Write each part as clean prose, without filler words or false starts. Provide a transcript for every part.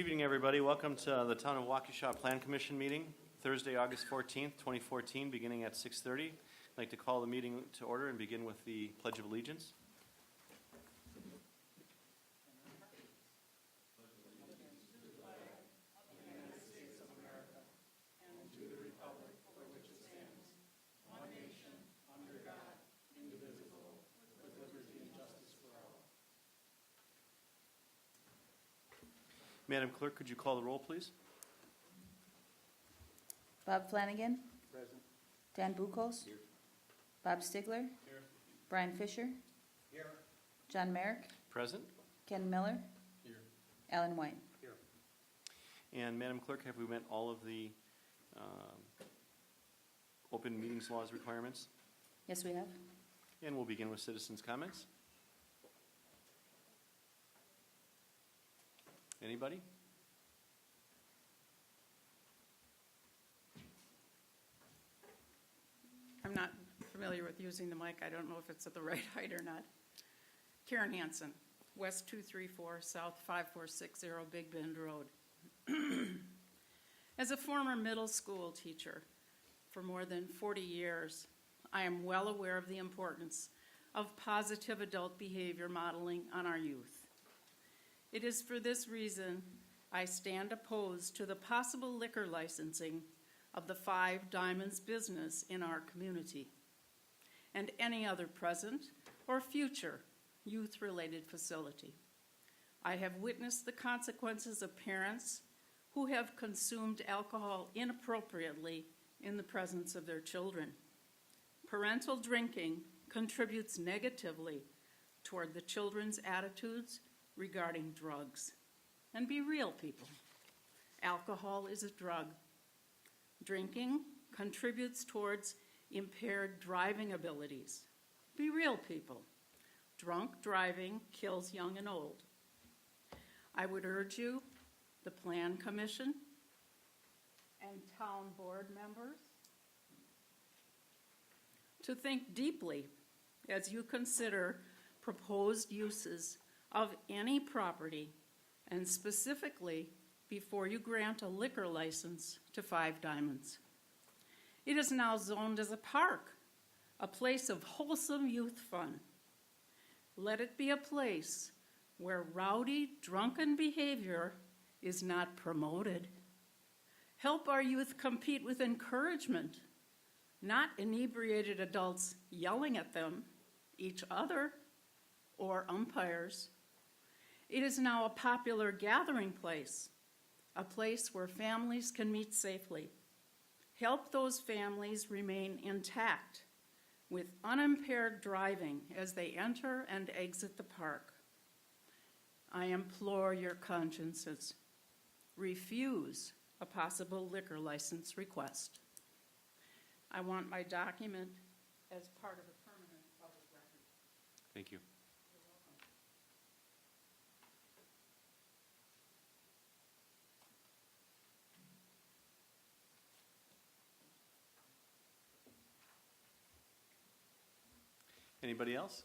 evening, everybody. Welcome to the Town of Waukesha Plan Commission meeting, Thursday, August 14th, 2014, beginning at 6:30. I'd like to call the meeting to order and begin with the Pledge of Allegiance. Madam Clerk, could you call the roll, please? Bob Flanagan. Present. Dan Buchholz. Here. Bob Stigler. Here. Brian Fisher. Here. John Merrick. Present. Ken Miller. Here. Alan White. Here. And Madam Clerk, have we met all of the open meetings laws requirements? Yes, we have. And we'll begin with citizens' comments. Anybody? I'm not familiar with using the mic. I don't know if it's at the right height or not. Karen Hansen, West 234, South 5460, Big Bend Road. As a former middle school teacher for more than 40 years, I am well aware of the importance of positive adult behavior modeling on our youth. It is for this reason I stand opposed to the possible liquor licensing of the Five Diamonds business in our community and any other present or future youth-related facility. I have witnessed the consequences of parents who have consumed alcohol inappropriately in the presence of their children. Parental drinking contributes negatively toward the children's attitudes regarding drugs. And be real, people. Alcohol is a drug. Drinking contributes towards impaired driving abilities. Be real, people. Drunk driving kills young and old. I would urge you, the Plan Commission and town board members, to think deeply as you consider proposed uses of any property, and specifically before you grant a liquor license to Five Diamonds. It is now zoned as a park, a place of wholesome youth fun. Let it be a place where rowdy, drunken behavior is not promoted. Help our youth compete with encouragement, not inebriated adults yelling at them, each other, or umpires. It is now a popular gathering place, a place where families can meet safely. Help those families remain intact with unimpaired driving as they enter and exit the park. I implore your consciences, refuse a possible liquor license request. I want my document as part of a permanent public record. Thank you. Anybody else?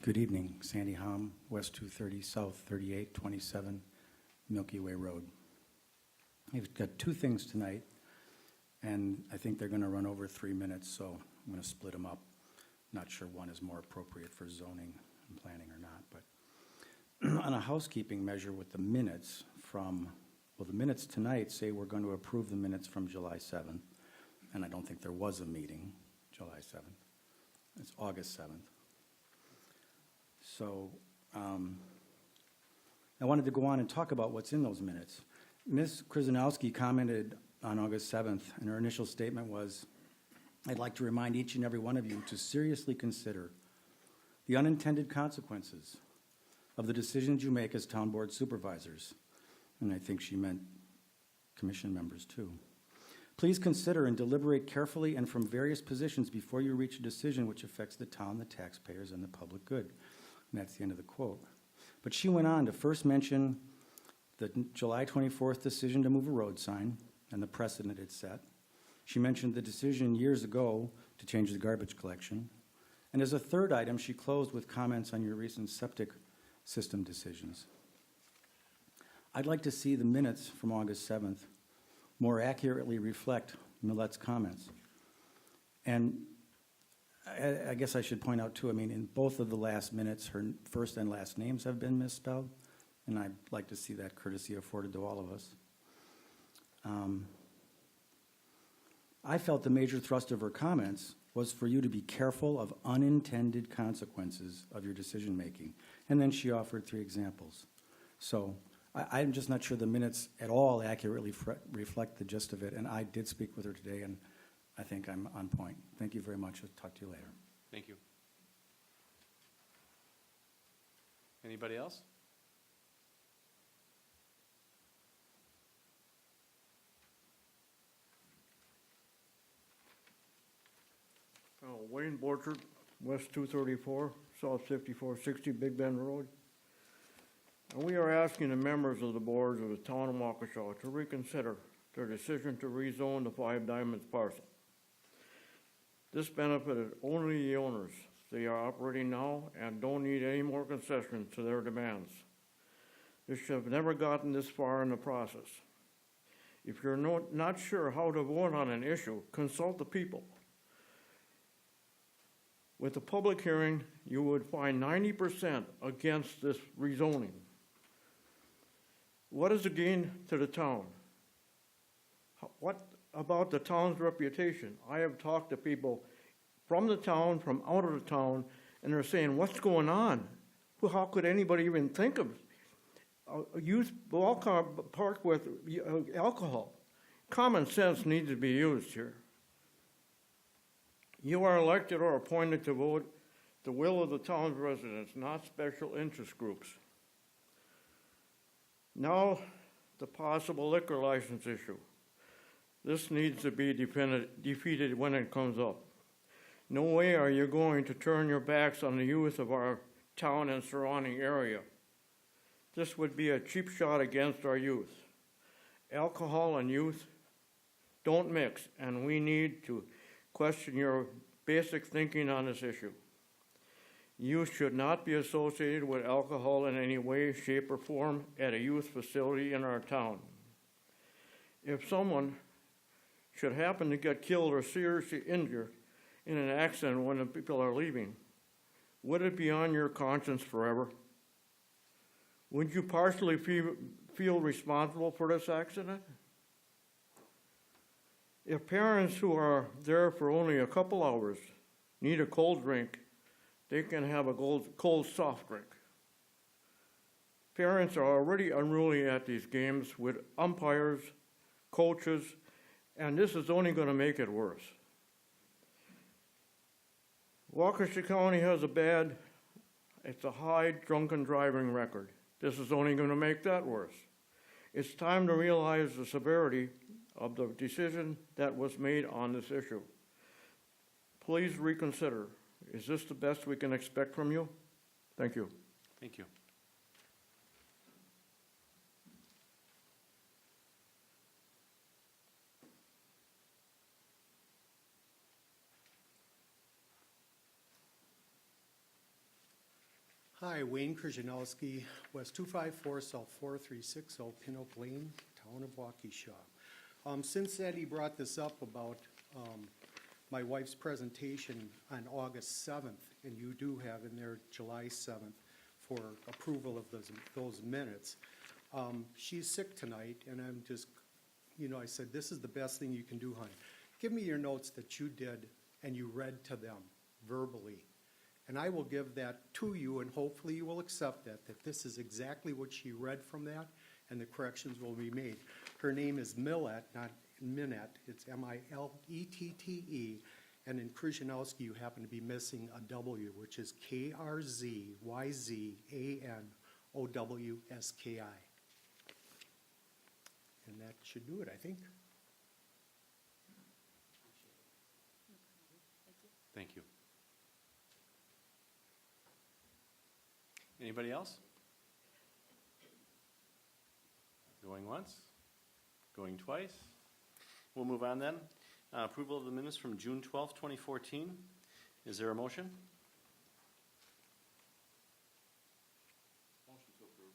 Good evening. Sandy Hom, West 230, South 3827, Milky Way Road. We've got two things tonight, and I think they're going to run over 3 minutes, so I'm going to split them up. Not sure one is more appropriate for zoning and planning or not, but on a housekeeping measure with the minutes the minutes tonight say we're going to approve the minutes from July 7th, and I don't think there was a meeting July 7th. It's August 7th. So I wanted to go on and talk about what's in those minutes. Ms. Krzyzanowski commented on August 7th, and her initial statement was, I'd like to remind each and every one of you to seriously consider the unintended consequences of the decisions you make as town board supervisors. And I think she meant commission members too. Please consider and deliberate carefully and from various positions before you reach a decision which affects the town, the taxpayers, and the public good. And that's the end of the quote. But she went on to first mention the July 24th decision to move a road sign and the precedent it set. She mentioned the decision years ago to change the garbage collection. And as a third item, she closed with comments on your recent septic system decisions. I'd like to see the minutes from August 7th more accurately reflect Millette's comments. And I guess I should point out too, I mean, in both of the last minutes, her first and last names have been misspelled, and I'd like to see that courtesy afforded to all of us. I felt the major thrust of her comments was for you to be careful of unintended consequences of your decision-making. And then she offered 3 examples. So I'm just not sure the minutes at all accurately reflect the gist of it, and I did speak with her today, and I think I'm on point. Thank you very much. I'll talk to you later. Thank you. Anybody else? Wayne Borchard, West 234, South 5460, Big Bend Road. And we are asking the members of the boards of the town of Waukesha to reconsider their decision to rezone the 5 Diamonds parcel. This benefited only the owners. They are operating now and don't need any more concessions to their demands. This should have never gotten this far in the process. If you're not sure how to vote on an issue, consult the people. With the public hearing, you would find 90% against this rezoning. What is the gain to the town? What about the town's reputation? I have talked to people from the town, from out of the town, and they're saying, what's going on? How could anybody even think of a youth ball park with alcohol? Common sense needs to be used here. You are elected or appointed to vote the will of the town's residents, not special interest groups. Now, the possible liquor license issue. This needs to be defeated when it comes up. No way are you going to turn your backs on the youth of our town and surrounding area. This would be a cheap shot against our youth. Alcohol and youth don't mix, and we need to question your basic thinking on this issue. Youth should not be associated with alcohol in any way, shape, or form at a youth facility in our town. If someone should happen to get killed or seriously injured in an accident when the people are leaving, would it be on your conscience forever? Would you partially feel responsible for this accident? If parents who are there for only a couple hours need a cold drink, they can have a cold soft drink. Parents are already unruly at these games with umpires, coaches, and this is only going to make it worse. Waukesha County has it's a high drunken driving record. This is only going to make that worse. It's time to realize the severity of the decision that was made on this issue. Please reconsider. Is this the best we can expect from you? Thank you. Thank you. Hi, Wayne Krzyzanowski, West 254, South 4360, Pin Oak Lane, Town of Waukesha. Since Eddie brought this up about my wife's presentation on August 7th, and you do have in there July 7th for approval of those minutes, she's sick tonight, and I'm just, I said, this is the best thing you can do, honey. Give me your notes that you did and you read to them verbally. And I will give that to you, and hopefully you will accept that this is exactly what she read from that, and the corrections will be made. Her name is Millette, not Minette. It's Milette, and in Krzyzanowski you happen to be missing a W, which is KRZYZANOWSKI. And that should do it, I think. Thank you. Anybody else? Going once? Going twice? We'll move on then. Approval of the minutes from June 12th, 2014. Is there a motion? Motion to approve.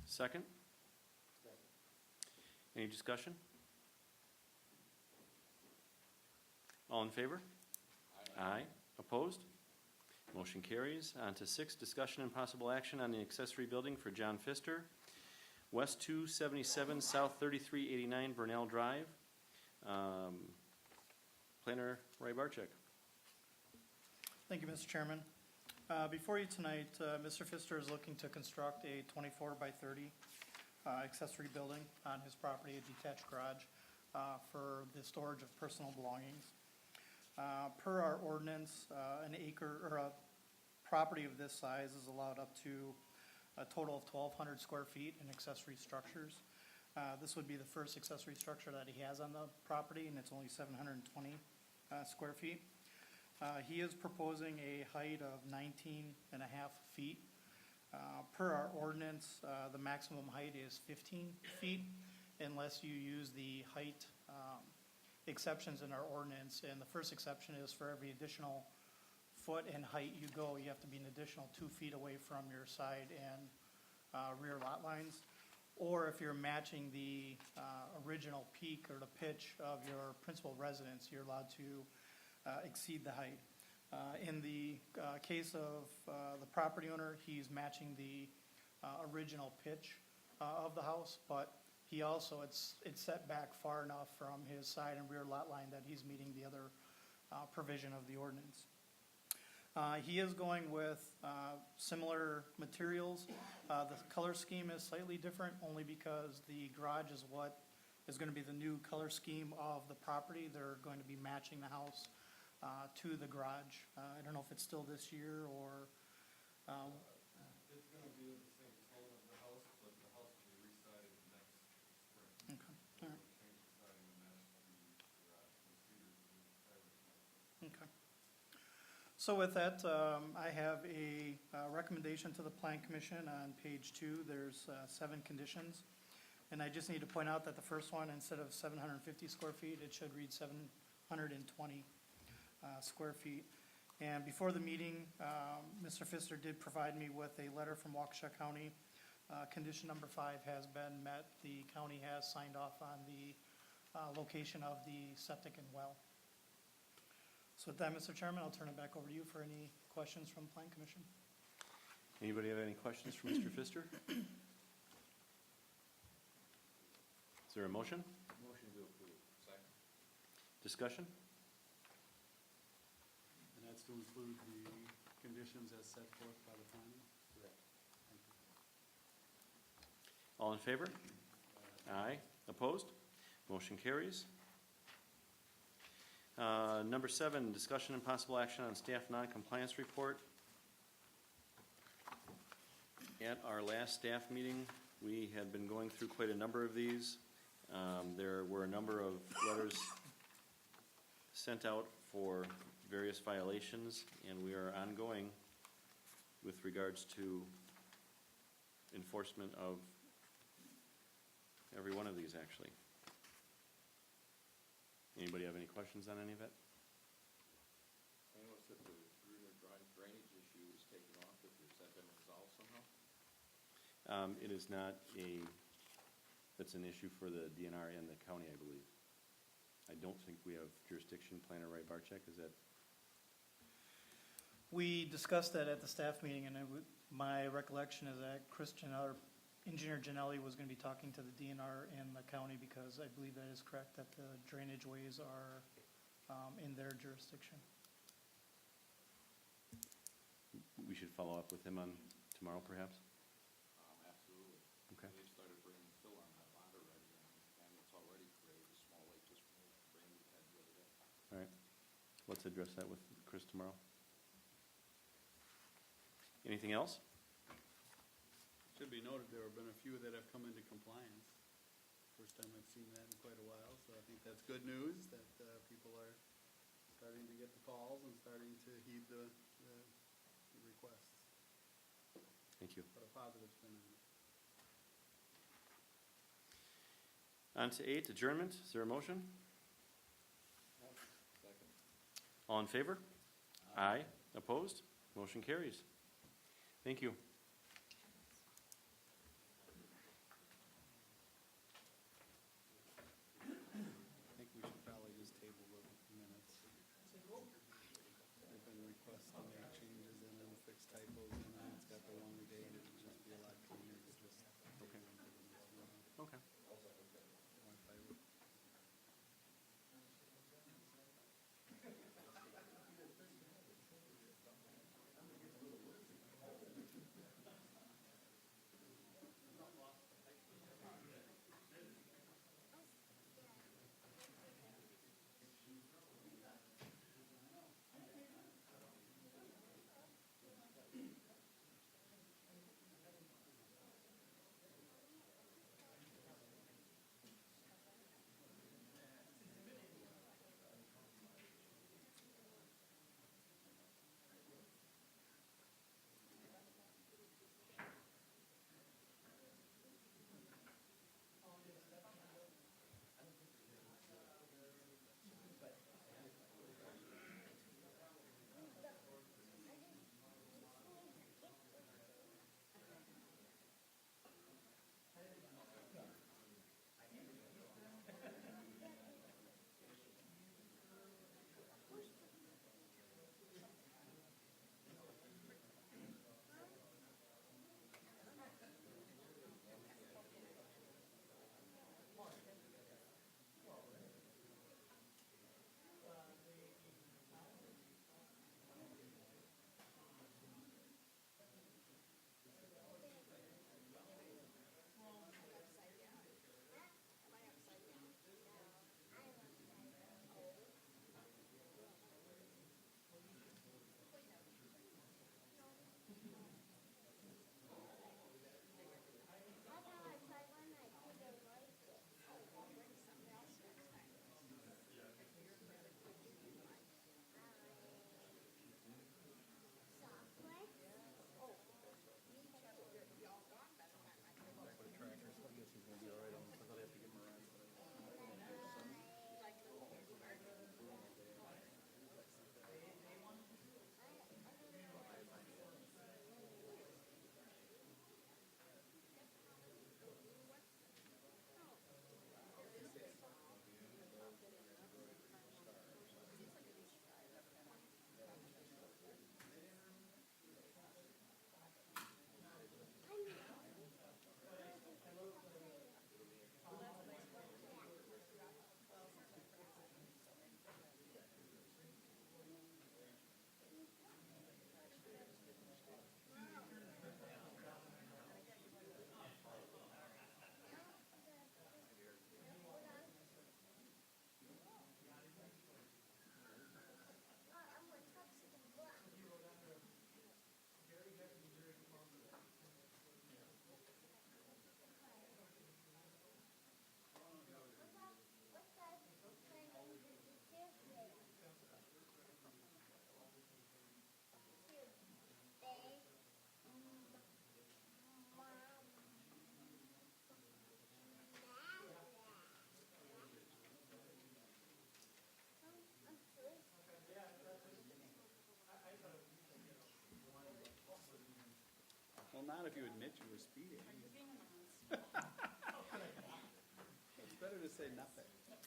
Second? Any discussion? All in favor? Aye. Opposed? Motion carries. On to 6, discussion and possible action on the accessory building for John Pfister, West 277, South 3389 Burnell Drive. Planner Rybarczyk. Thank you, Mr. Chairman. Before you tonight, Mr. Pfister is looking to construct a 24 by 30 accessory building on his property, a detached garage, for the storage of personal belongings. Per our ordinance, an acre or a property of this size is allowed up to a total of 1,200 square feet in accessory structures. This would be the first accessory structure that he has on the property, and it's only 720 square feet. He is proposing a height of 19 and a half feet. Per our ordinance, the maximum height is 15 feet unless you use the height exceptions in our ordinance. And the first exception is for every additional foot in height you go, you have to be an additional 2 feet away from your side and rear lot lines. Or if you're matching the original peak or the pitch of your principal residence, you're allowed to exceed the height. In the case of the property owner, he's matching the original pitch of the house, but he also, it's set back far enough from his side and rear lot line that he's meeting the other provision of the ordinance. He is going with similar materials. The color scheme is slightly different only because the garage is what is going to be the new color scheme of the property. They're going to be matching the house to the garage. I don't know if it's still this year or. It's gonna be the same color of the house, but the house will be resided next spring. Okay, all right, Change the siding and match the garage, the cedars and the fiberglass. okay. So with that, I have a recommendation to the Plan Commission on page 2. There's 7 conditions. And I just need to point out that the first one, instead of 750 square feet, it should read 720 square feet. And before the meeting, Mr. Pfister did provide me with a letter from Waukesha County. Condition number 5 has been met. The county has signed off on the location of the septic and well. So with that, Mr. Chairman, I'll turn it back over to you for any questions from the Plan Commission. Anybody have any questions for Mr. Pfister? Is there a motion? Motion to approve. Second. Discussion? And that's to include the conditions as set forth by the planning? Correct. Thank you. All in favor? Aye. Opposed? Motion carries. Number 7, discussion and possible action on staff non-compliance report. At our last staff meeting, we had been going through quite a number of these. There were a number of letters sent out for various violations, and we are ongoing with regards to enforcement of every one of these, actually. Anybody have any questions on any of it? I noticed that the rear drainage issue is taken off. Has that been resolved somehow? It is not that's an issue for the DNR and the county, I believe. I don't think we have jurisdiction. Planner Rybarczyk, is that? We discussed that at the staff meeting, and my recollection is that Engineer Janelli was going to be talking to the DNR and the county, because I believe that is correct, that the drainage ways are in their jurisdiction. We should follow up with him on tomorrow, perhaps? Absolutely. Okay. They've started bringing fill on that lot already, and it's already created a small lake just from the rain we've had the other day. All right. Let's address that with Chris tomorrow. Anything else? Should be noted, there have been a few that have come into compliance. First time I've seen that in quite a while, so I think that's good news, that people are starting to get the calls and starting to heed the requests. Thank you. But a positive spin on it. On to 8, adjournment. Is there a motion? All in favor? Aye. Opposed? Motion carries. Thank you. I think we should probably just table the minutes. They've been requests to make changes in them, fix typos in them, it's got the wrong date, it would just be a lot cleaner to just. Okay. Okay. Well, not if you admit you were speeding. It's better to say nothing. I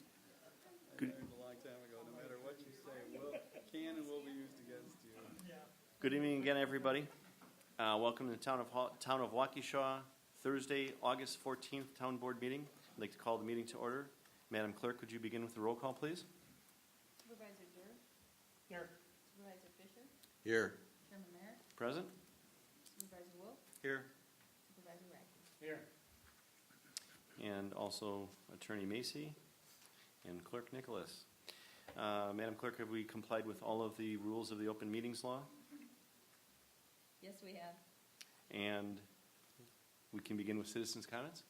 learned a long time ago, no matter what you say, can and will be used against you. Good evening again, everybody. Welcome to the Town of Waukesha, Thursday, August 14th Town Board meeting. I'd like to call the meeting to order. Madam Clerk, would you begin with the roll call, please? Supervisor Durr? Here. Supervisor Fisher? Here. Chairman Merrick? Present? Supervisor Wolf? Here. Supervisor Radke? Here. And also Attorney Macy and Clerk Nicholas. Madam Clerk, have we complied with all of the rules of the open meetings law? Yes, we have. And we can begin with citizens' comments?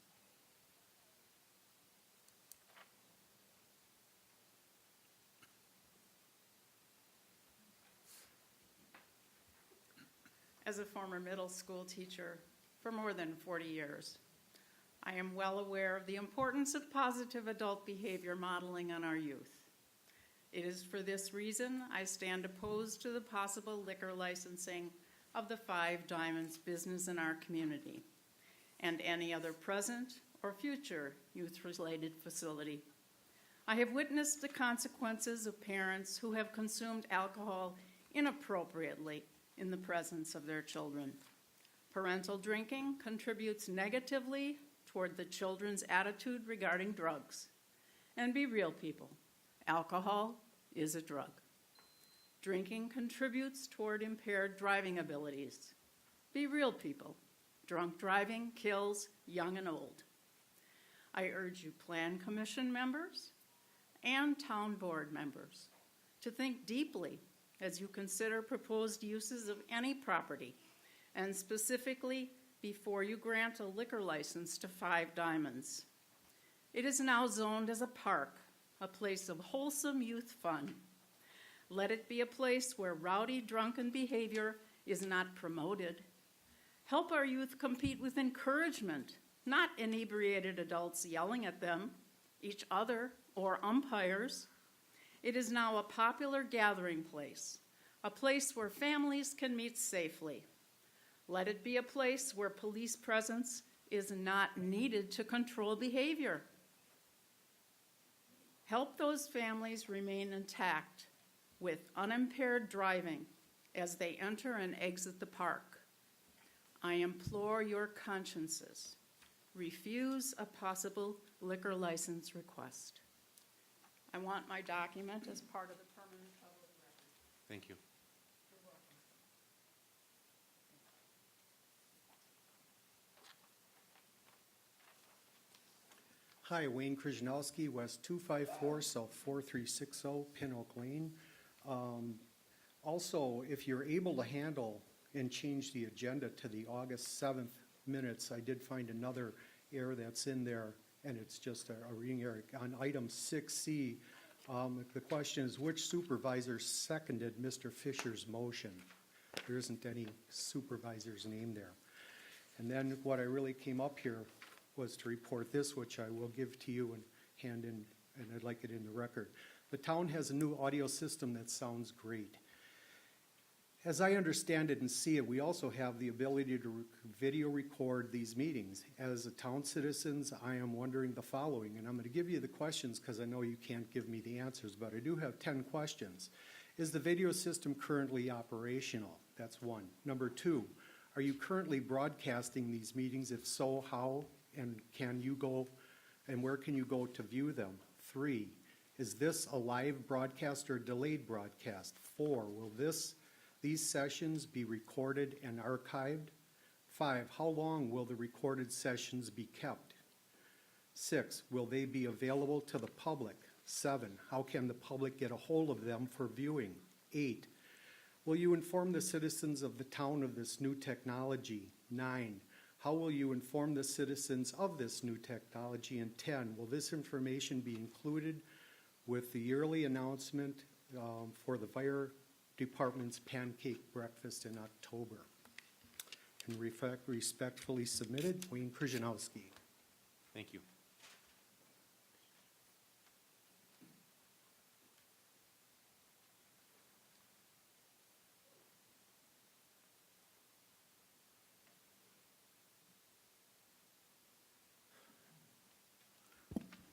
As a former middle school teacher for more than 40 years, I am well aware of the importance of positive adult behavior modeling on our youth. It is for this reason I stand opposed to the possible liquor licensing of the Five Diamonds business in our community and any other present or future youth-related facility. I have witnessed the consequences of parents who have consumed alcohol inappropriately in the presence of their children. Parental drinking contributes negatively toward the children's attitude regarding drugs. And be real, people, alcohol is a drug. Drinking contributes toward impaired driving abilities. Be real, people, drunk driving kills young and old. I urge you Plan Commission members and Town Board members to think deeply as you consider proposed uses of any property, and specifically before you grant a liquor license to Five Diamonds. It is now zoned as a park, a place of wholesome youth fun. Let it be a place where rowdy, drunken behavior is not promoted. Help our youth compete with encouragement, not inebriated adults yelling at them, each other, or umpires. It is now a popular gathering place, a place where families can meet safely. Let it be a place where police presence is not needed to control behavior. Help those families remain intact with unimpaired driving as they enter and exit the park. I implore your consciences, refuse a possible liquor license request. I want my document as part of the permanent public record. Thank you. You're welcome. Hi, Wayne Krzyzanowski, West 254, South 4360, Pin Oak Lane. Also, if you're able to handle and change the agenda to the August 7th minutes, I did find another error that's in there, and it's just a reading error. On item 6C, the question is, which supervisor seconded Mr. Fisher's motion? There isn't any supervisor's name there. And then what I really came up here was to report this, which I will give to you and hand in, and I'd like it in the record. The town has a new audio system that sounds great. As I understand it and see it, we also have the ability to video record these meetings. As a town citizens, I am wondering the following, and I'm going to give you the questions because I know you can't give me the answers, but I do have 10 questions. Is the video system currently operational? That's one. Number two, are you currently broadcasting these meetings? If so, how? And can you go, and where can you go to view them? 3, is this a live broadcast or delayed broadcast? 4, will these sessions be recorded and archived? 5, how long will the recorded sessions be kept? 6, will they be available to the public? 7, how can the public get a hold of them for viewing? 8, will you inform the citizens of the town of this new technology? 9, how will you inform the citizens of this new technology? And 10, will this information be included with the yearly announcement for the fire department's pancake breakfast in October? And respectfully submitted, Wayne Krzyzanowski. Thank you.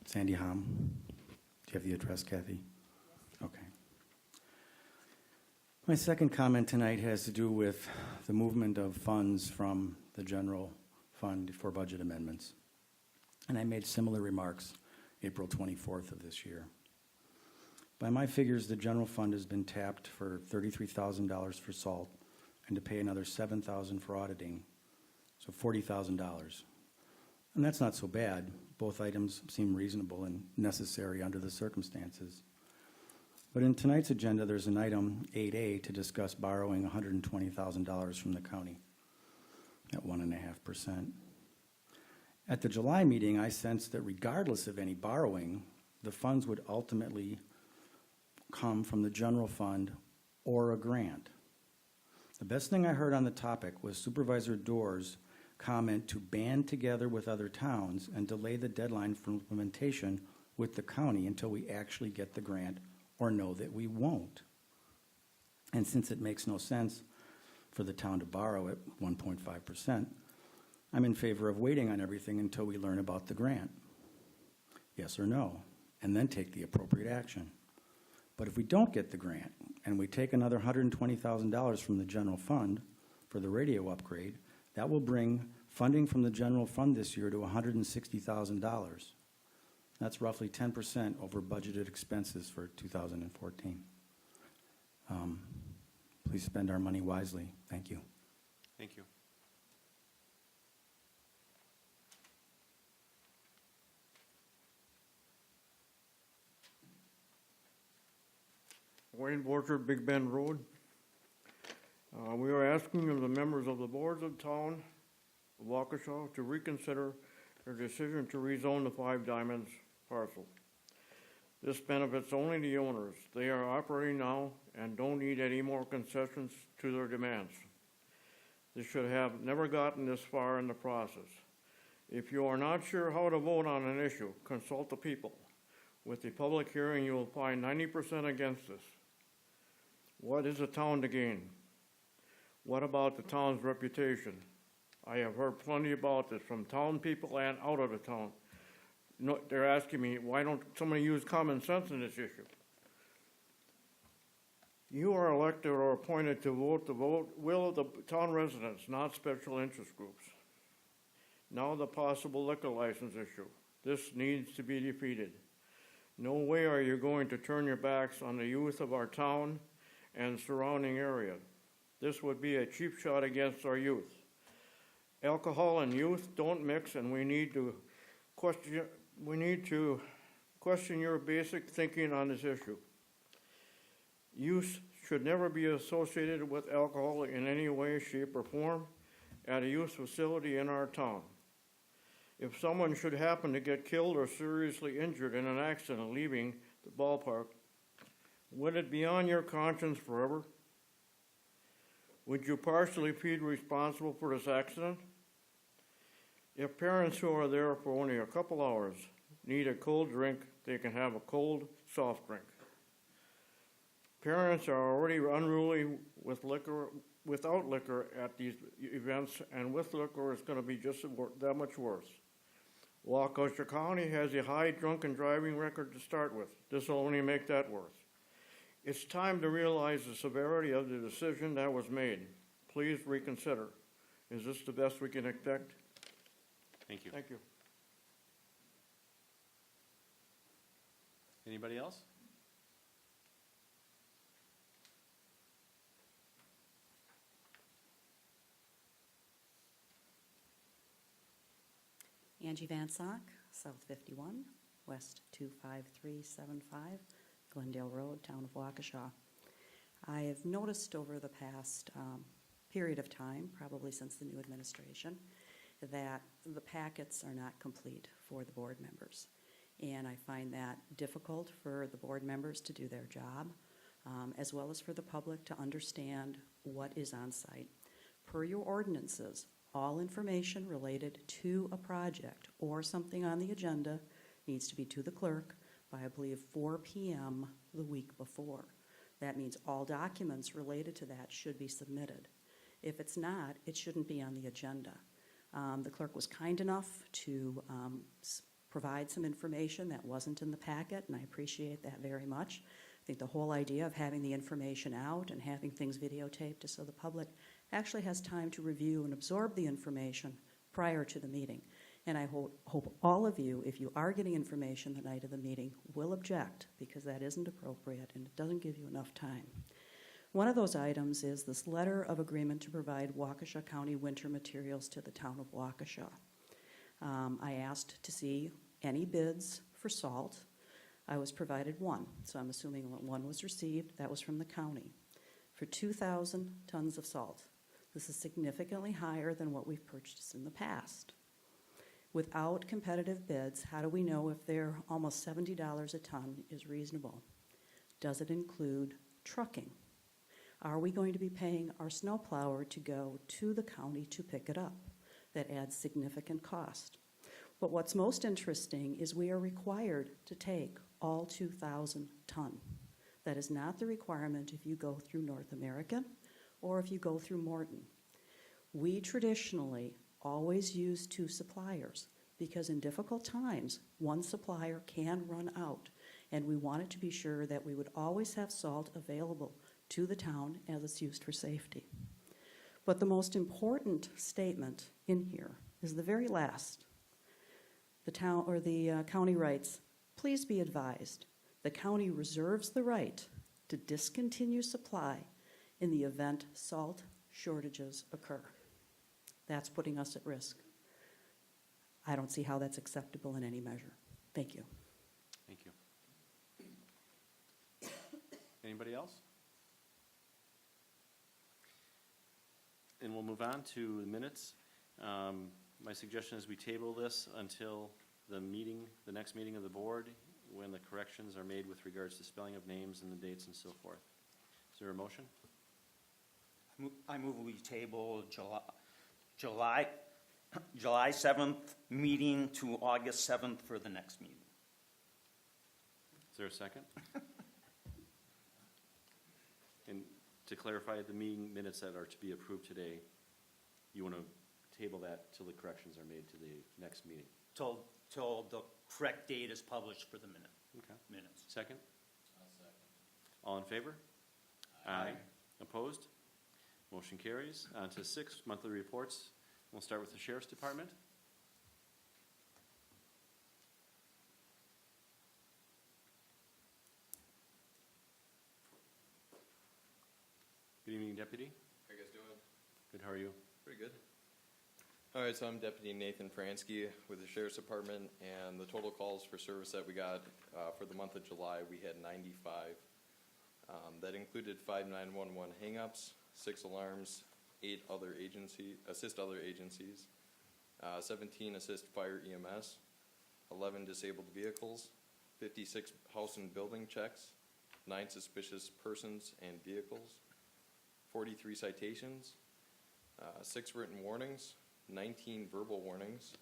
Sandy Hom. Do you have the address, Kathy? Okay. My second comment tonight has to do with the movement of funds from the general fund for budget amendments. And I made similar remarks April 24th of this year. By my figures, the general fund has been tapped for $33,000 for salt and to pay another $7,000 for auditing, so $40,000. And that's not so bad. Both items seem reasonable and necessary under the circumstances. But in tonight's agenda, there's an item 8A to discuss borrowing $120,000 from the county at 1.5%. At the July meeting, I sensed that regardless of any borrowing, the funds would ultimately come from the general fund or a grant. The best thing I heard on the topic was Supervisor Doerr's comment to band together with other towns and delay the deadline for implementation with the county until we actually get the grant or know that we won't. And since it makes no sense for the town to borrow at 1.5%, I'm in favor of waiting on everything until we learn about the grant. Yes or no, and then take the appropriate action. But if we don't get the grant and we take another $120,000 from the general fund for the radio upgrade, that will bring funding from the general fund this year to $160,000. That's roughly 10% over budgeted expenses for 2014. Please spend our money wisely. Thank you. Thank you. Wayne Borchard, Big Bend Road. We are asking of the members of the boards of town of Waukesha to reconsider their decision to rezone the 5 Diamonds parcel. This benefits only the owners. They are operating now and don't need any more concessions to their demands. This should have never gotten this far in the process. If you are not sure how to vote on an issue, consult the people. With the public hearing, you will find 90% against this. What is the town to gain? What about the town's reputation? I have heard plenty about this from town people and out of the town. No, they're asking me, why don't somebody use common sense in this issue? You are elected or appointed to vote the will of the town residents, not special interest groups. Now the possible liquor license issue. This needs to be defeated. No way are you going to turn your backs on the youth of our town and surrounding area. This would be a cheap shot against our youth. Alcohol and youth don't mix, and we need to question your basic thinking on this issue. Youth should never be associated with alcohol in any way, shape, or form at a youth facility in our town. If someone should happen to get killed or seriously injured in an accident leaving the ballpark, would it be on your conscience forever? Would you partially be responsible for this accident? If parents who are there for only a couple hours need a cold drink, they can have a cold soft drink. Parents are already unruly with liquor, without liquor at these events, and with liquor it's going to be just that much worse. Waukesha County has a high drunken driving record to start with. This will only make that worse. It's time to realize the severity of the decision that was made. Please reconsider. Is this the best we can expect? Thank you. Thank you. Anybody else? Angie Van Sock, South 51, West 25375, Glendale Road, Town of Waukesha. I have noticed over the past period of time, probably since the new administration, that the packets are not complete for the board members. And I find that difficult for the board members to do their job, as well as for the public to understand what is on site. Per your ordinances, all information related to a project or something on the agenda needs to be to the clerk by, I believe, 4 p.m. the week before. That means all documents related to that should be submitted. If it's not, it shouldn't be on the agenda. The clerk was kind enough to provide some information that wasn't in the packet, and I appreciate that very much. I think the whole idea of having the information out and having things videotaped is so the public actually has time to review and absorb the information prior to the meeting. And I hope all of you, if you are getting information the night of the meeting, will object, because that isn't appropriate and it doesn't give you enough time. One of those items is this letter of agreement to provide Waukesha County winter materials to the town of Waukesha. I asked to see any bids for salt. I was provided one, so I'm assuming one was received. That was from the county for 2,000 tons of salt. This is significantly higher than what we've purchased in the past. Without competitive bids, how do we know if they're almost $70 a ton is reasonable? Does it include trucking? Are we going to be paying our snowplower to go to the county to pick it up? that adds significant cost. But what's most interesting is we are required to take all 2,000 ton. That is not the requirement if you go through North American or if you go through Morton. We traditionally always use 2 suppliers because in difficult times, one supplier can run out, and we wanted to be sure that we would always have salt available to the town as it's used for safety. But the most important statement in here is the very last. The town or the county writes, "Please be advised, the county reserves the right to discontinue supply in the event salt shortages occur." That's putting us at risk. I don't see how that's acceptable in any measure. Thank you. Thank you. Anybody else? And we'll move on to the minutes. My suggestion is we table this until the next meeting of the board, when the corrections are made with regards to spelling of names and the dates and so forth. Is there a motion? I move we table July 7th meeting to August 7th for the next meeting. Is there a second? And to clarify, the meeting minutes that are to be approved today, you want to table that till the corrections are made to the next meeting? Till the correct date is published for the Okay. minutes. Second? I'll second. All in favor? Aye. Opposed? Motion carries. On to 6 monthly reports. We'll start with the Sheriff's Department. Good evening, Deputy. How you guys doing? Good, how are you? Pretty good. All right, so I'm Deputy Nathan Fransky with the Sheriff's Department, and the total calls for service that we got for the month of July, we had 95. That included 5 911 hang-ups, 6 alarms, 8 assist other agencies, 17 assist fire EMS, 11 disabled vehicles, 56 house and building checks, 9 suspicious persons and vehicles, 43 citations, 6 written warnings, 19 verbal warnings,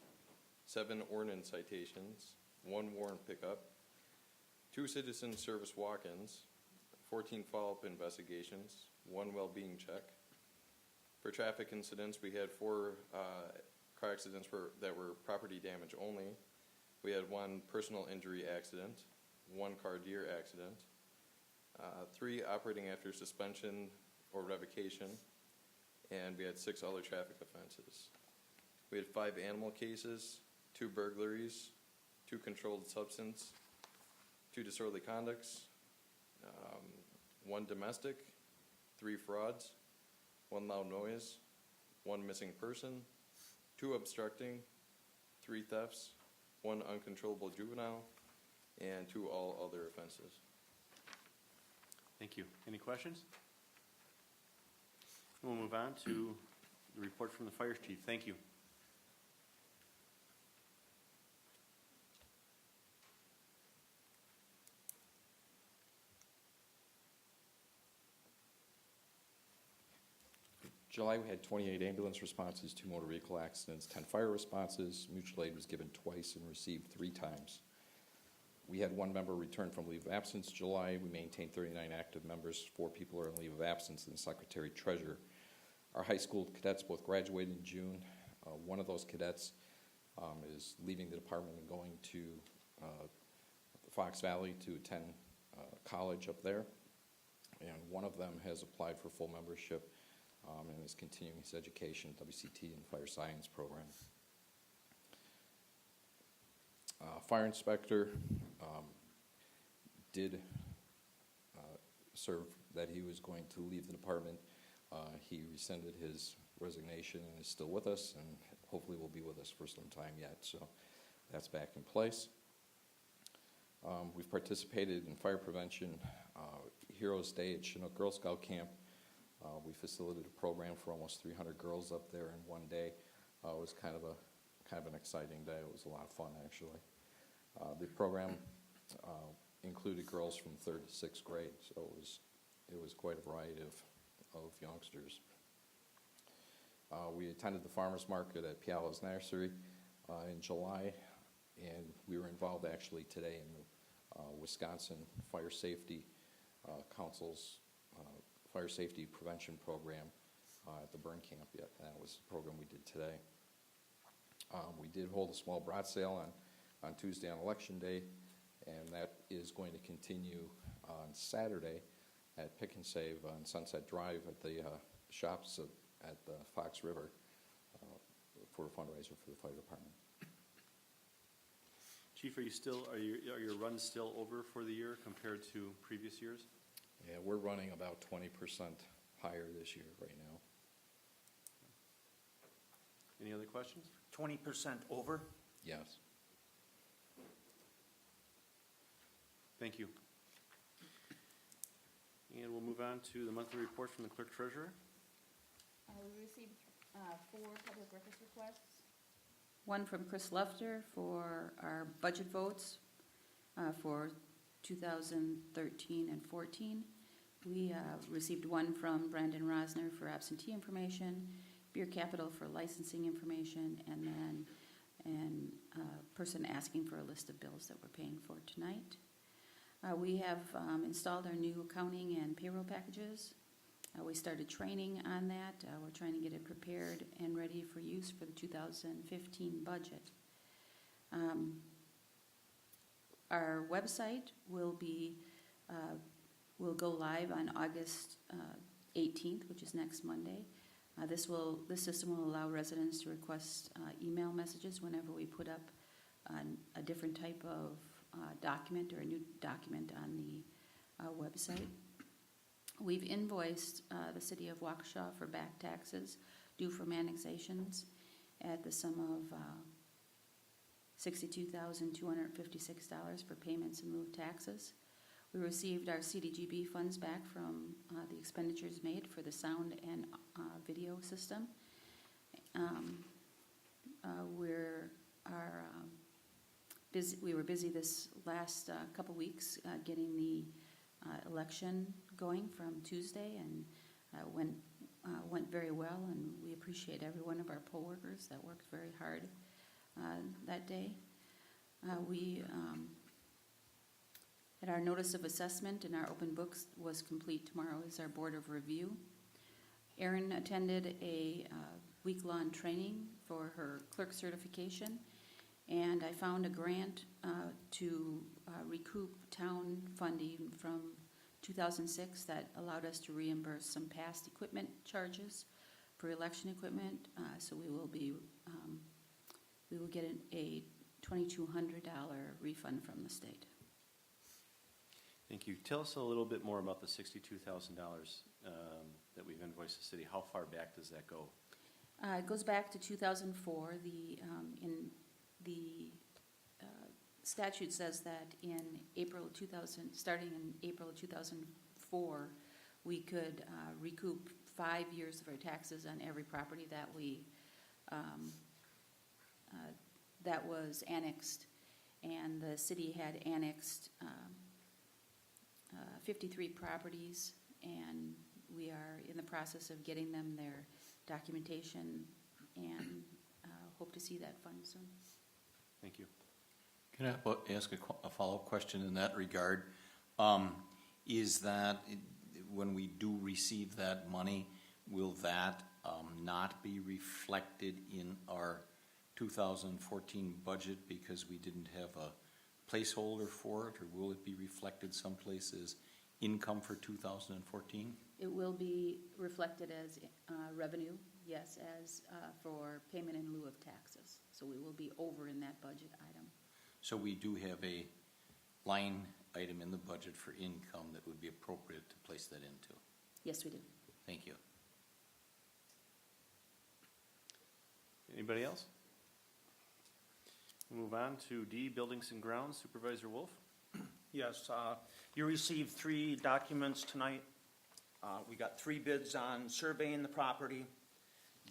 7 ordinance citations, 1 warrant pickup, 2 citizen service walk-ins, 14 follow-up investigations, 1 well-being check. For traffic incidents, we had 4 car accidents that were property damage only. We had 1 personal injury accident, 1 car deer accident, 3 operating after suspension or revocation, and we had 6 other traffic offenses. We had 5 animal cases, 2 burglaries, 2 controlled substance, 2 disorderly conducts, 1 domestic, 3 frauds, 1 loud noise, 1 missing person, 2 obstructing, 3 thefts, 1 uncontrollable juvenile, and 2 all other offenses. Thank you. Any questions? We'll move on to the report from the Fire Chief. Thank you. July, we had 28 ambulance responses, 2 motor vehicle accidents, 10 fire responses. Mutual aid was given twice and received 3 times. We had 1 member return from leave of absence July. We maintained 39 active members. 4 people are on leave of absence, and the secretary treasurer. Our high school cadets both graduated in June. One of those cadets is leaving the department and going to Fox Valley to attend college up there. And one of them has applied for full membership and is continuing his education at WCT and Fire Science program. Fire inspector did serve that he was going to leave the department. He rescinded his resignation and is still with us, and hopefully will be with us for some time yet, so that's back in place. We've participated in fire prevention Heroes Day at Chinook Girl Scout Camp. We facilitated a program for almost 300 girls up there in one day. It was kind of an exciting day. It was a lot of fun, actually. The program included girls from 3rd to 6th grade, so it was quite a variety of youngsters. We attended the farmer's market at Piala's Nursery in July, and we were involved actually today in the Wisconsin Fire Safety Council's Fire Safety Prevention Program at the burn camp. Yet that was the program we did today. We did hold a small brat sale on Tuesday on Election Day, and that is going to continue on Saturday at Pick and Save on Sunset Drive at the shops at the Fox River for a fundraiser for the fire department. Chief, are your runs still over for the year compared to previous years? Yeah, we're running about 20% higher this year right now. Any other questions? 20% over? Yes. Thank you. And we'll move on to the monthly report from the clerk treasurer. We received 4 public records requests. One from Chris Lufter for our budget votes for 2013 and 14. We received one from Brandon Rosner for absentee information, Beer Capital for licensing information, and then a person asking for a list of bills that we're paying for tonight. We have installed our new accounting and payroll packages. We started training on that. We're trying to get it prepared and ready for use for the 2015 budget. Our website will go live on August 18th, which is next Monday. This system will allow residents to request email messages whenever we put up a different type of document or a new document on the website. We've invoiced the city of Waukesha for back taxes due from annexations at the sum of $62,256 for payments in lieu of taxes. We received our CDGB funds back from the expenditures made for the sound and video system. We were busy this last couple weeks getting the election going from Tuesday, and went very well, and we appreciate every one of our poll workers that worked very hard that day. We had our notice of assessment and our open books was complete. Tomorrow is our board of review. Erin attended a week-long training for her clerk certification, and I found a grant to recoup town funding from 2006 that allowed us to reimburse some past equipment charges for election equipment. So we will get a $2,200 refund from the state. Thank you. Tell us a little bit more about the $62,000 that we've invoiced the city. How far back does that go? It goes back to 2004. The statute says that starting in April of 2004, we could recoup 5 years of our taxes on every property that that was annexed, and the city had annexed 53 properties, and we are in the process of getting them their documentation, and hope to see that fund soon. Thank you. Can I ask a follow-up question in that regard? Is that, when we do receive that money, will that not be reflected in our 2014 budget because we didn't have a placeholder for it, or will it be reflected someplace as income for 2014? It will be reflected as revenue, yes, as for payment in lieu of taxes. So we will be over in that budget item. So we do have a line item in the budget for income that would be appropriate to place that into? Yes, we do. Thank you. Anybody else? We'll move on to D, Buildings and Grounds, Supervisor Wolf. Yes, you received 3 documents tonight. We got 3 bids on surveying the property.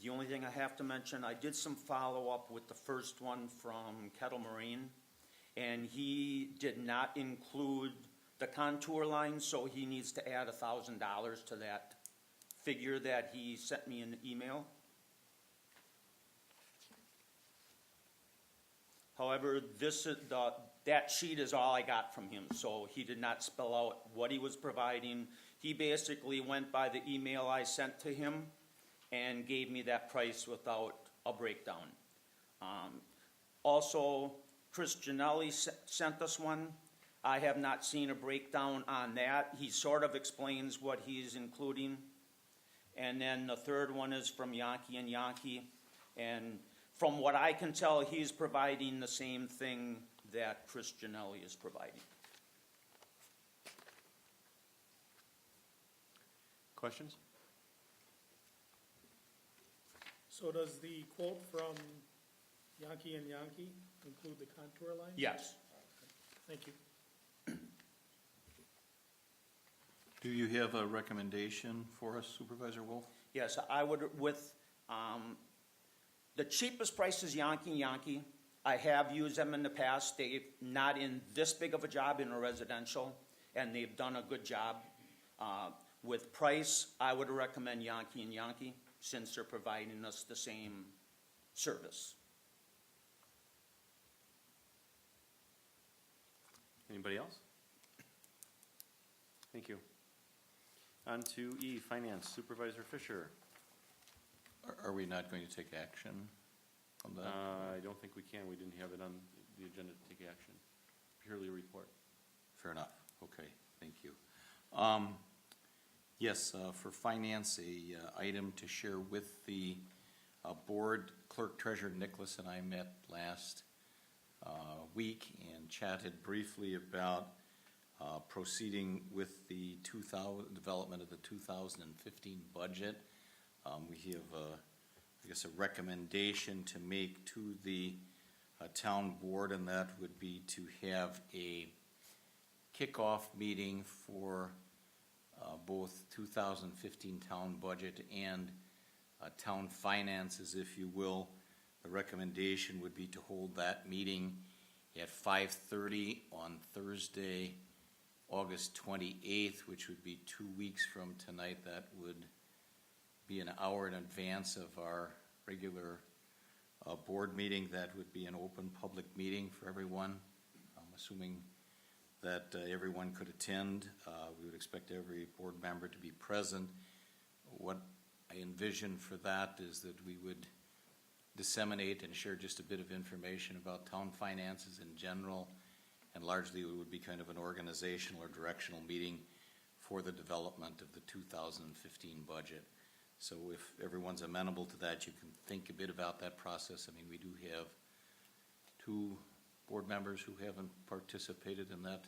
The only thing I have to mention, I did some follow-up with the first one from Kettle Marine, and he did not include the contour line, so he needs to add $1,000 to that figure that he sent me in the email. However, that sheet is all I got from him, so he did not spell out what he was providing. He basically went by the email I sent to him and gave me that price without a breakdown. Also, Chris Janelli sent us one. I have not seen a breakdown on that. He sort of explains what he's including. And then the third one is from Yankee and Yankee. And from what I can tell, he's providing the same thing that Chris Janelli is providing. Questions? So does the quote from Yankee and Yankee include the contour line? Yes. Thank you. Do you have a recommendation for us, Supervisor Wolf? Yes, I would, with, the cheapest price is Yankee and Yankee. I have used them in the past. They've not in this big of a job in a residential, and they've done a good job. With price, I would recommend Yankee and Yankee, since they're providing us the same service. Anybody else? Thank you. On to E, Finance, Supervisor Fisher. Are we not going to take action on that? I don't think we can. We didn't have it on the agenda to take action. Purely a report. Fair enough. Okay, thank you. Yes, for finance, a item to share with the board. Clerk Treasurer Nicholas and I met last week and chatted briefly about proceeding with the development of the 2015 budget. We have, I guess, a recommendation to make to the town board, and that would be to have a kickoff meeting for both 2015 town budget and town finances, if you will. The recommendation would be to hold that meeting at 5:30 on Thursday, August 28th, which would be 2 weeks from tonight. That would be an hour in advance of our regular board meeting. That would be an open public meeting for everyone. I'm assuming that everyone could attend. We would expect every board member to be present. What I envision for that is that we would disseminate and share just a bit of information about town finances in general, and largely it would be kind of an organizational or directional meeting for the development of the 2015 budget. So if everyone's amenable to that, you can think a bit about that process. I mean, we do have 2 board members who haven't participated in that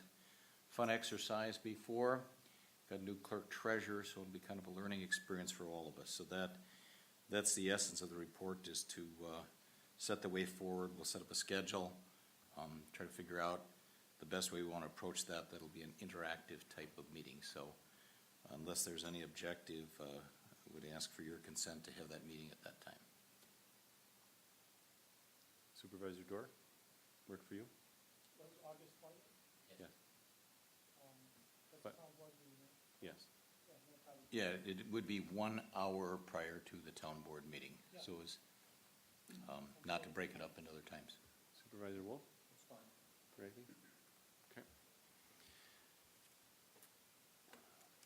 fun exercise before. Got a new clerk treasurer, so it'll be kind of a learning experience for all of us. So that's the essence of the report, is to set the way forward. We'll set up a schedule, try to figure out the best way we want to approach that. That'll be an interactive type of meeting. So unless there's any objective, I would ask for your consent to have that meeting at that time. Supervisor Dorr, work for you? That was August 20th? Yes. That's But- town board meeting, right? Yes. Yeah, no problem. Yeah, it would be 1 hour prior to the town board meeting, so as not to break it up into other times. Supervisor Wolf? That's fine. Greggy? Okay.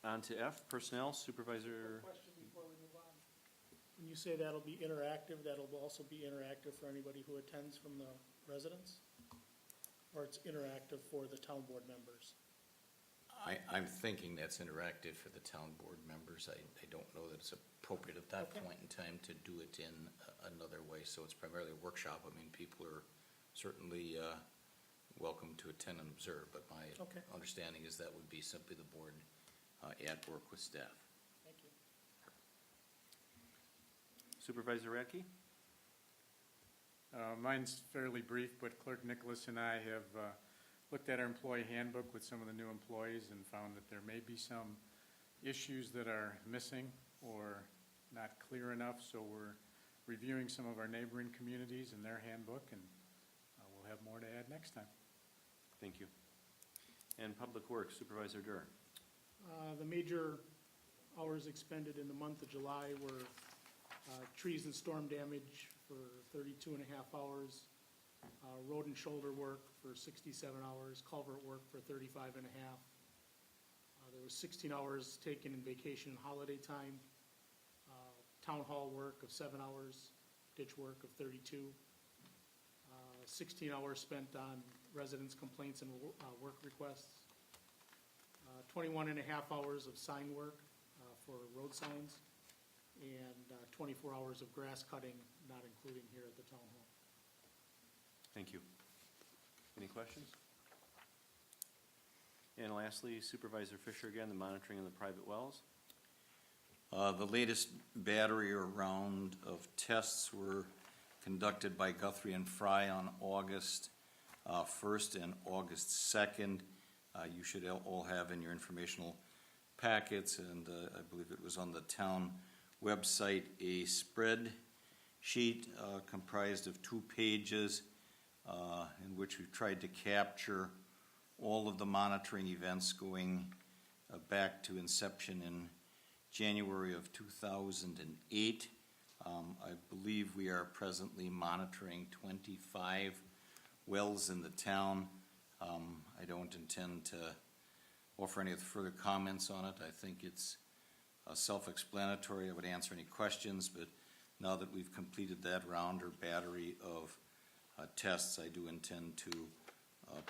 On to F, Personnel, Supervisor. Question before we move on. When you say that'll be interactive, that'll also be interactive for anybody who attends from the residents? Or it's interactive for the town board members? I'm thinking that's interactive for the town board members. I don't know that it's appropriate at that Okay. point in time to do it in another way, so it's primarily a workshop. I mean, people are certainly welcome to attend and observe, but my Okay. understanding is that would be simply the board at work with staff. Thank you. Supervisor Radke? Mine's fairly brief, but Clerk Nicholas and I have looked at our employee handbook with some of the new employees and found that there may be some issues that are missing or not clear enough, so we're reviewing some of our neighboring communities and their handbook, and we'll have more to add next time. Thank you. And Public Works, Supervisor Durr. The major hours expended in the month of July were trees and storm damage for 32 and a half hours, road and shoulder work for 67 hours, culvert work for 35 and a half. There was 16 hours taken in vacation and holiday time, town hall work of 7 hours, ditch work of 32, 16 hours spent on residents' complaints and work requests, 21 and a half hours of sign work for road signs, and 24 hours of grass cutting, not including here at the town hall. Thank you. Any questions? And lastly, Supervisor Fisher again, the monitoring of the private wells. The latest battery or round of tests were conducted by Guthrie and Fry on August 1st and August 2nd. You should all have in your informational packets, and I believe it was on the town website, a spreadsheet comprised of 2 pages in which we tried to capture all of the monitoring events going back to inception in January of 2008. I believe we are presently monitoring 25 wells in the town. I don't intend to offer any further comments on it. I think it's self-explanatory. I would answer any questions, but now that we've completed that round or battery of tests, I do intend to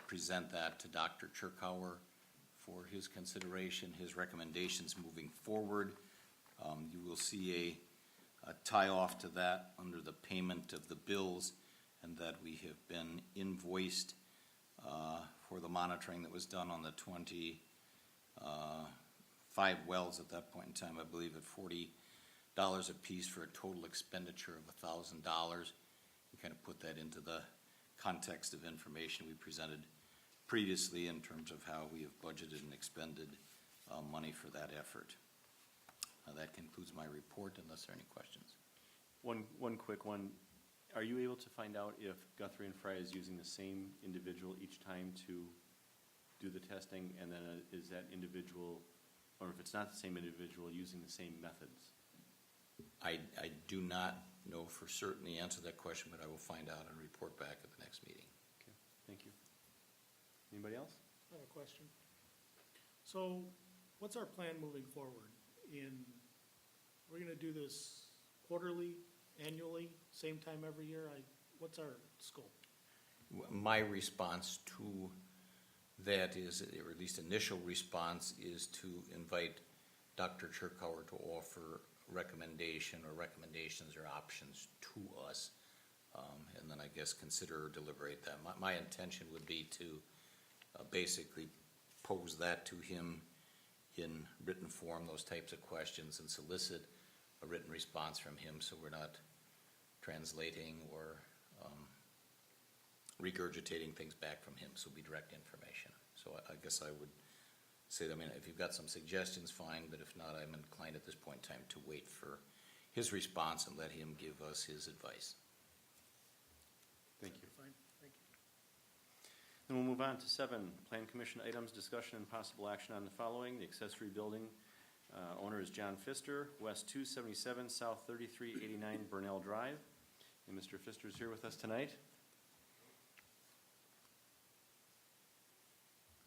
present that to Dr. Chirkauer for his consideration, his recommendations moving forward. You will see a tie-off to that under the payment of the bills, and that we have been invoiced for the monitoring that was done on the 25 wells at that point in time, I believe at $40 a piece for a total expenditure of $1,000. We kind of put that into the context of information we presented previously in terms of how we have budgeted and expended money for that effort. That concludes my report unless there are any questions. One quick one. Are you able to find out if Guthrie and Fry is using the same individual each time to do the testing, and then is that individual, or if it's not the same individual, using the same methods? I do not know for certain the answer to that question, but I will find out and report back at the next meeting. Okay, thank you. Anybody else? I have a question. So what's our plan moving forward? We're gonna do this quarterly, annually, same time every year? What's our scope? My response to that is, or at least initial response, is to invite Dr. Chirkauer to offer recommendations or options to us, and then I guess consider or deliberate that. My intention would be to basically pose that to him in written form, those types of questions, and solicit a written response from him, so we're not translating or regurgitating things back from him, so it'll be direct information. So I guess I would say, if you've got some suggestions, fine, but if not, I'm inclined at this point in time to wait for his response and let him give us his advice. Thank you. Fine, thank you. Then we'll move on to 7, Plan Commission items, discussion and possible action on the following. The accessory building owner is John Pfister, West 277, South 3389 Burnell Drive. And Mr. Pfister is here with us tonight.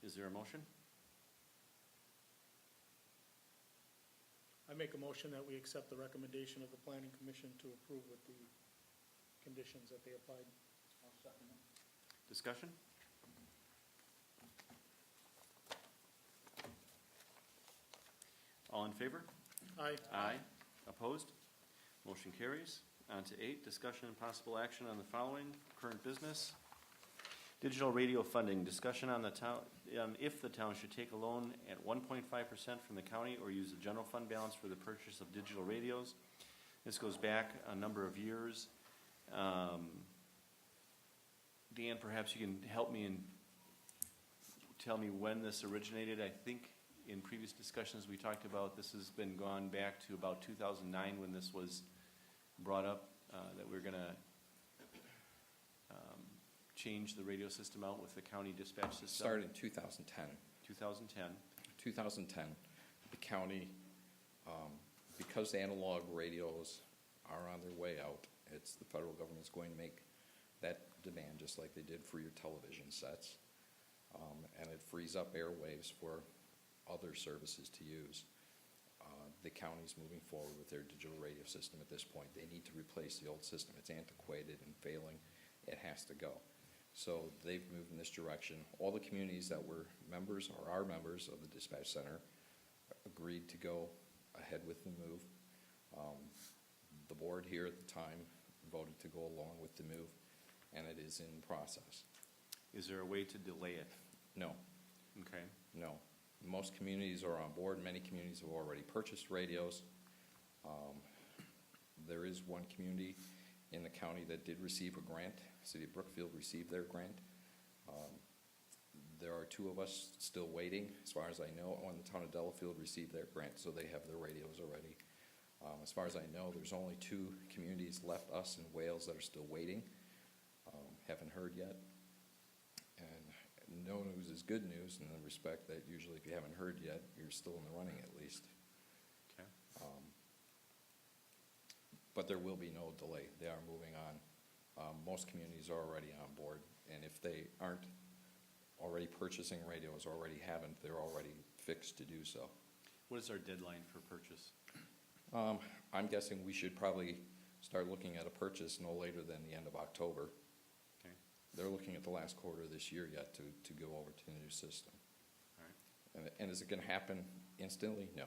Is there a motion? I make a motion that we accept the recommendation of the Planning Commission to approve with the conditions that they applied. I'll second it. Discussion? All in favor? Aye. Aye. Opposed? Motion carries. On to 8, discussion and possible action on the following. Current business. Digital radio funding, discussion on the town, if the town should take a loan at 1.5% from the county or use the general fund balance for the purchase of digital radios. This goes back a number of years. Dan, perhaps you can help me and tell me when this originated. I think in previous discussions we talked about this has been gone back to about 2009 when this was brought up, that we're going to change the radio system out with the county dispatch system. Started in 2010. 2010. 2010, the county, because analog radios are on their way out, the federal government's going to make that demand, just like they did for your television sets. And it frees up airwaves for other services to use. The county's moving forward with their digital radio system at this point. They need to replace the old system. It's antiquated and failing. It has to go. So they've moved in this direction. All the communities that were members or are members of the dispatch center agreed to go ahead with the move. The board here at the time voted to go along with the move, and it is in process. Is there a way to delay it? No, Okay. no. Most communities are on board. Many communities have already purchased radios. There is one community in the county that did receive a grant. City of Brookfield received their grant. There are two of us still waiting, as far as I know. One, the town of Delafield received their grant, so they have their radios already. As far as I know, there's only two communities left, us and Wales, that are still waiting. Haven't heard yet. And no news is good news in the respect that usually if you haven't heard yet, you're still in the running at least. Okay. But there will be no delay. They are moving on. Most communities are already on board, and if they aren't already purchasing radios, already haven't, they're already fixed to do so. What is our deadline for purchase? I'm guessing we should probably start looking at a purchase no later than the end of October. Okay. They're looking at the last quarter of this year yet to go over to the new system. All right. And is it going to happen instantly? No.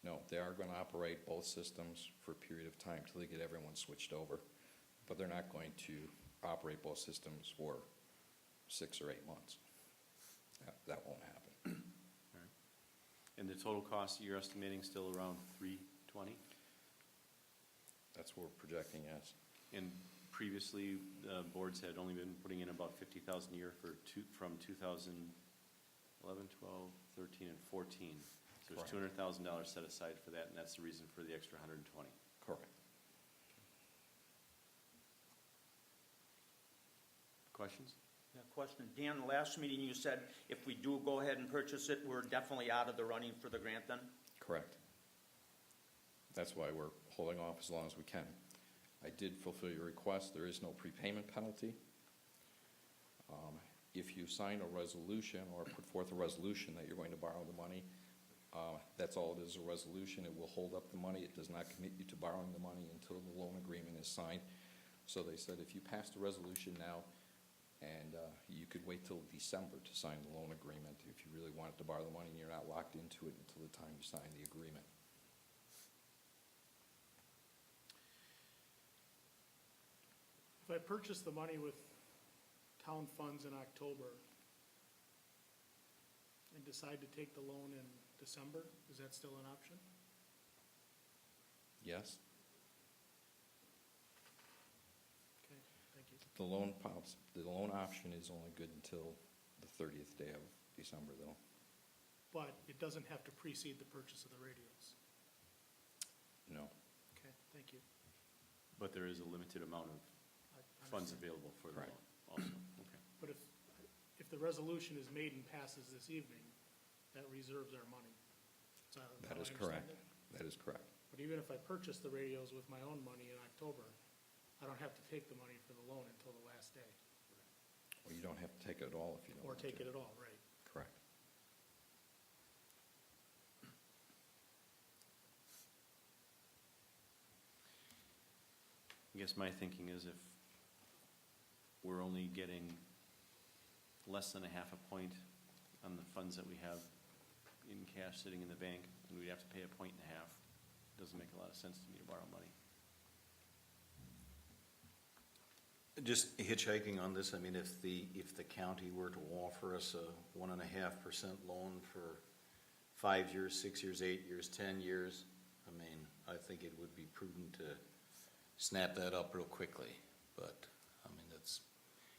No, they are going to operate both systems for a period of time till they get everyone switched over. But they're not going to operate both systems for 6 or 8 months. That won't happen. All right. And the total cost you're estimating still around $320? That's what we're projecting, yes. And previously, boards had only been putting in about $50,000 a year from 2011, 12, 13, and 14. So there's $200,000 set aside for that, and that's the reason for the extra 120. Correct. Questions? Yeah, question. Dan, the last meeting you said if we do go ahead and purchase it, we're definitely out of the running for the grant then? Correct. That's why we're holding off as long as we can. I did fulfill your request. There is no prepayment penalty. If you sign a resolution or put forth a resolution that you're going to borrow the money, that's all it is, a resolution. It will hold up the money. It does not commit you to borrowing the money until the loan agreement is signed. So they said if you pass the resolution now, and you could wait till December to sign the loan agreement if you really wanted to borrow the money and you're not locked into it until the time you sign the agreement. If I purchase the money with town funds in October and decide to take the loan in December, is that still an option? Yes? Okay, thank you. The loan option is only good until the 30th day of December, though. But it doesn't have to precede the purchase of the radios? No. Okay, thank you. But there is a limited amount of I funds understand. available for the Correct. loan also. Okay. But if the resolution is made and passes this evening, that reserves our money. That is how I correct. understand it? That is correct. But even if I purchase the radios with my own money in October, I don't have to take the money for the loan until the last day. Well, you don't have to take it at all if you don't Or want take to. it at all, right? Correct. I guess my thinking is if we're only getting less than a half a point on the funds that we have in cash sitting in the bank, and we'd have to pay 1.5 points, it doesn't make a lot of sense to me to borrow money. Just hitchhiking on this, I mean, if the county were to offer us a 1.5% loan for 5 years, 6 years, 8 years, 10 years, I mean, I think it would be prudent to snap that up real quickly. But, I mean, that's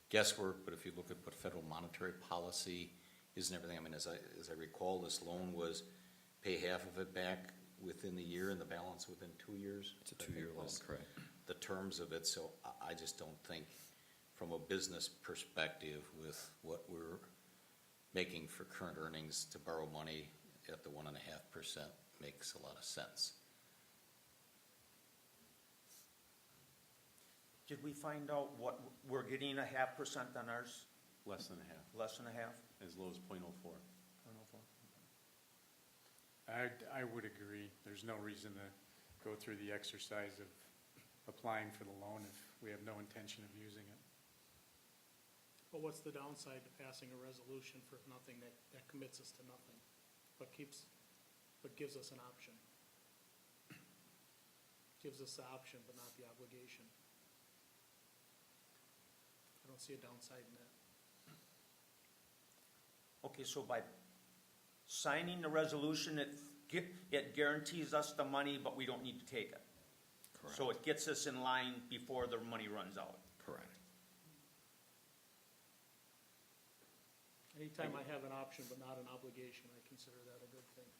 guesswork, but if you look at what federal monetary policy is and everything, I mean, as I recall, this loan was pay half of it back within the year and the balance within 2 years. It's a 2-year loan, correct. The terms of it, so I just don't think, from a business perspective, with what we're making for current earnings, to borrow money at the 1.5% makes a lot of sense. Did we find out what, we're getting 0.5% on ours? Less than a half, Less than a half? as low as .04. I would agree. There's no reason to go through the exercise of applying for the loan if we have no intention of using it. But what's the downside to passing a resolution for nothing that commits us to nothing, but gives us an option? Gives us the option, but not the obligation. I don't see a downside in that. Okay, so by signing the resolution, it guarantees us the money, but we don't need to take it. Correct. So it gets us in line before the money runs out. Correct. Anytime I have an option but not an obligation, I consider that a good thing.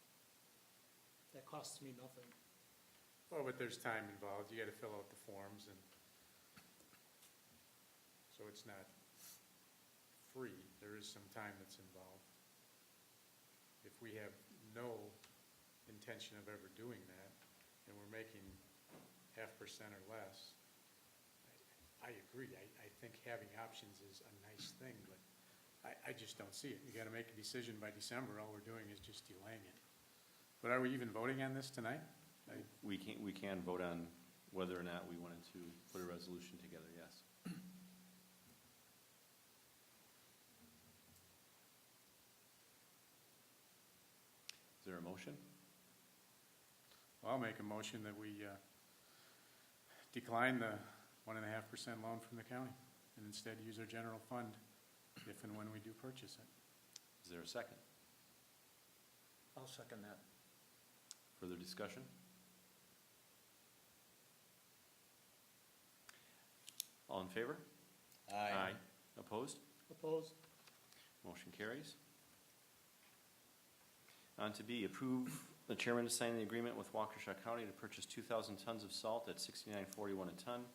That costs me nothing. Well, but there's time involved. You gotta fill out the forms and so it's not free. There is some time that's involved. If we have no intention of ever doing that and we're making 0.5% or less, I agree. I think having options is a nice thing, but I just don't see it. You gotta make a decision by December. All we're doing is just delaying it. But are we even voting on this tonight? We can vote on whether or not we wanted to put a resolution together, yes. Is there a motion? Well, I'll make a motion that we decline the 1.5% loan from the county and instead use our general fund if and when we do purchase it. Is there a second? I'll second that. Further discussion? All in favor? Aye. Opposed? Opposed? Motion carries. On to B, approve the chairman to sign the agreement with Waukesha County to purchase 2,000 tons of salt at $69.41 a ton.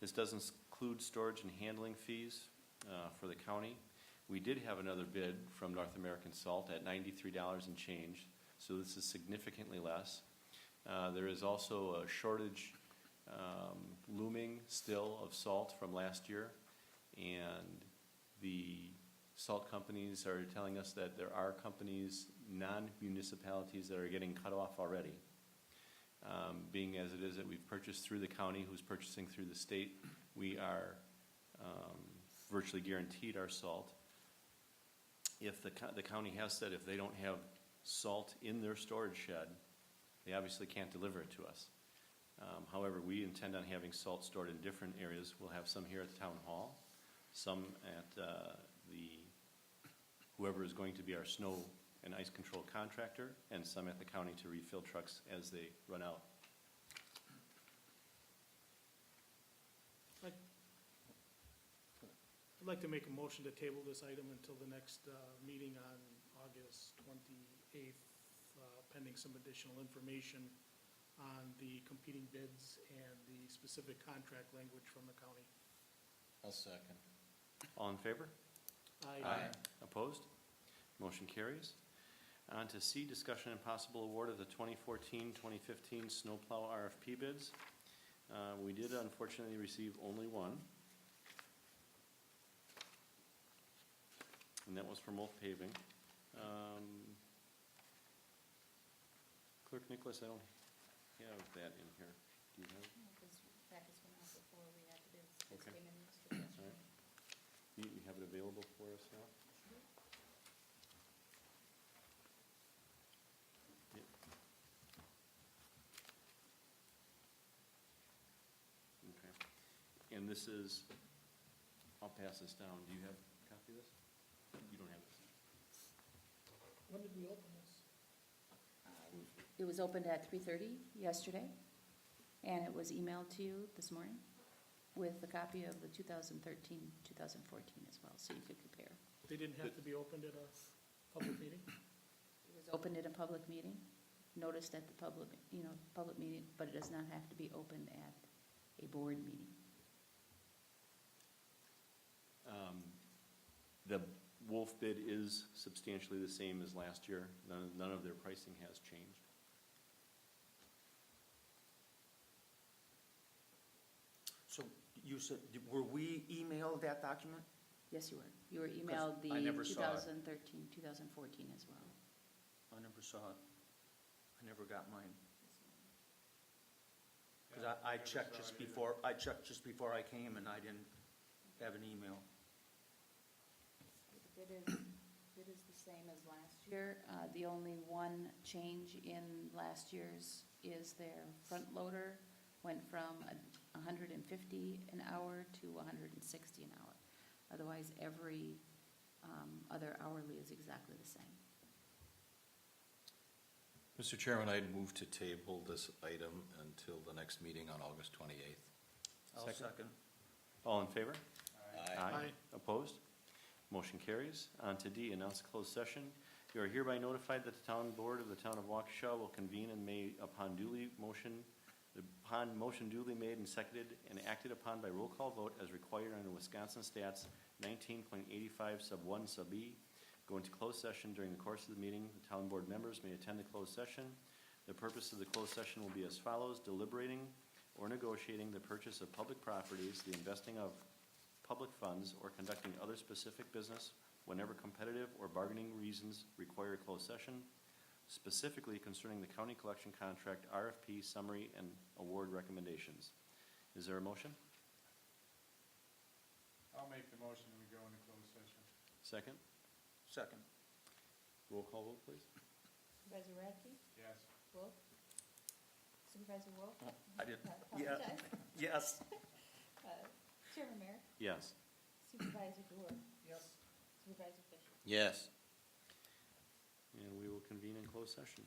This doesn't include storage and handling fees for the county. We did have another bid from North American Salt at $93 and change, so this is significantly less. There is also a shortage looming still of salt from last year, and the salt companies are telling us that there are companies, non-municipalities, that are getting cut off already. Being as it is that we've purchased through the county, who's purchasing through the state, we are virtually guaranteed our salt. If the county has said if they don't have salt in their storage shed, they obviously can't deliver it to us. However, we intend on having salt stored in different areas. We'll have some here at the town hall, some at whoever is going to be our snow and ice control contractor, and some at the county to refill trucks as they run out. I'd like to make a motion to table this item until the next meeting on August 28th, pending some additional information on the competing bids and the specific contract language from the county. I'll second. All in favor? Aye. Opposed? Motion carries. On to C, discussion and possible award of the 2014-2015 snowplow RFP bids. We did unfortunately receive only one, and that was from Wolf Paving. Clerk Nicholas, I don't have that in here. Do you have? Okay. All right. You have it available for us now? Yep. Okay. And this is, I'll pass this down. Do you have a copy of this? You don't have this. When did we open this? It was opened at 3:30 yesterday, and it was emailed to you this morning with a copy of the 2013-2014 as well, so you could compare. They didn't have to be opened at a public meeting? It was opened at a public meeting, noticed at the public meeting, but it does not have to be opened at a board meeting. The Wolf bid is substantially the same as last year. None of their pricing has changed. So You said, were we emailed that document? Yes, you were. You were emailed the I never saw it. 2013, 2014 as well. I never saw it. I never got mine. Because Yeah, I never checked saw just it either. before, I checked just before I came and I didn't have an email. It is the same as last year. The only one change in last year's is their front loader went from 150 an hour to 160 an hour. Otherwise, every other hourly is exactly the same. Mr. Chairman, I'd move to table this item until the next meeting on August 28th. I'll second. All in favor? Aye. Opposed? Motion carries. On to D, announce closed session. You are hereby notified that the town board of the town of Waukesha will convene and may, upon motion duly made and seconded and acted upon by roll call vote as required under Wisconsin Stats 19.85 sub 1 sub E, go into closed session during the course of the meeting. The town board members may attend the closed session. The purpose of the closed session will be as follows: deliberating or negotiating the purchase of public properties, the investing of public funds, or conducting other specific business whenever competitive or bargaining reasons require a closed session, specifically concerning the county collection contract, RFP, summary, and award recommendations. Is there a motion? I'll make the motion and we go into closed session. Second? Second. Roll call vote, please. Supervisor Radke? Yes. Wolf? Supervisor Wolf? I didn't, I yeah, apologize. yes. Chairman Mayor? Yes. Supervisor Brewer? Yes. Supervisor Fisher? Yes. And we will convene in closed session.